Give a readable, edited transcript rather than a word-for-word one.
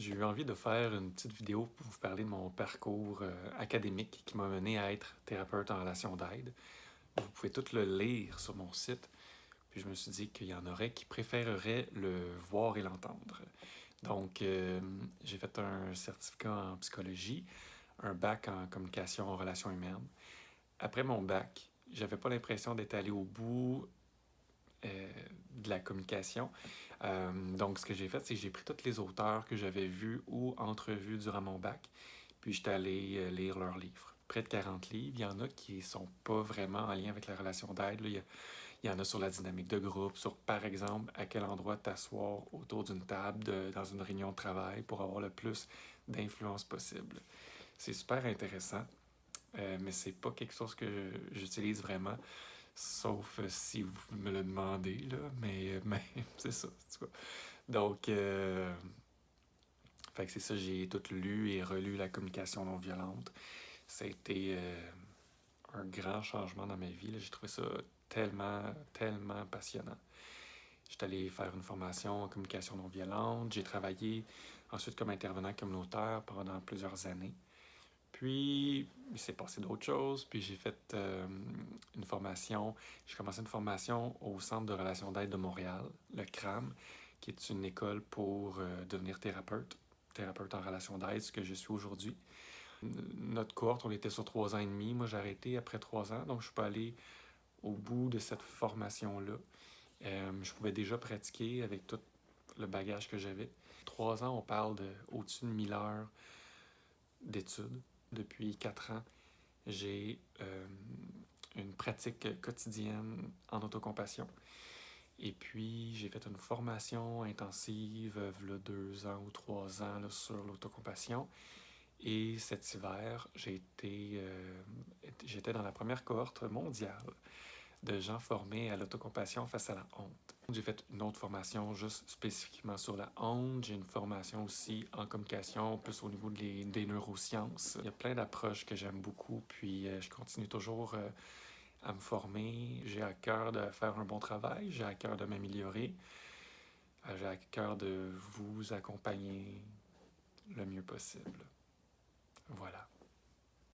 J'ai eu envie de faire une petite vidéo pour vous parler de mon parcours académique qui m'a mené à être thérapeute en relation d'aide. Vous pouvez tout le lire sur mon site. Puis je me suis dit qu'il y en aurait qui préféreraient le voir et l'entendre. Donc, j'ai fait un certificat en psychologie, un bac en communication en relations humaines. Après mon bac, j'avais pas l'impression d'être allé au bout de la communication. Donc, ce que j'ai fait, c'est que j'ai pris tous les auteurs que j'avais vus ou entrevus durant mon bac, puis j'étais allé lire leurs livres. Près de 40 livres. Il y en a qui sont pas vraiment en lien avec la relation d'aide. Il y en a sur la dynamique de groupe, sur, par exemple, à quel endroit t'asseoir autour d'une table dans une réunion de travail pour avoir le plus d'influence possible. C'est super intéressant, mais c'est pas quelque chose que j'utilise vraiment. Sauf si vous me le demandez, là. Mais c'est ça, en tout cas. Donc, fait que c'est ça, j'ai tout lu et relu la communication non violente. Ça a été un grand changement dans ma vie, là. J'ai trouvé ça tellement passionnant. J'étais allé faire une formation en communication non violente. J'ai travaillé ensuite comme intervenant communautaire pendant plusieurs années. Puis, il s'est passé d'autres choses. Puis, j'ai fait une formation. J'ai commencé une formation au Centre de relations d'aide de Montréal, le CRAM, qui est une école pour devenir thérapeute en relations d'aide, ce que je suis aujourd'hui. Notre cohorte, on était sur 3 ans et demi. Moi, j'ai arrêté après 3 ans, donc je suis pas allé au bout de cette formation-là. Je pouvais déjà pratiquer avec tout le bagage que j'avais. 3 ans, on parle de au-dessus de 1000 heures d'études. Depuis 4 ans, j'ai une pratique quotidienne en autocompassion. Et puis, j'ai fait une formation intensive, il y a 2 ans ou 3 ans, là, sur l'autocompassion. Et cet hiver, j'étais dans la première cohorte mondiale de gens formés à l'autocompassion face à la honte. J'ai fait une autre formation juste spécifiquement sur la honte. J'ai une formation aussi en communication, plus au niveau des neurosciences. Il y a plein d'approches que j'aime beaucoup, puis je continue toujours à me former. J'ai à cœur de faire un bon travail, j'ai à cœur de m'améliorer, j'ai à cœur de vous accompagner le mieux possible. Voilà.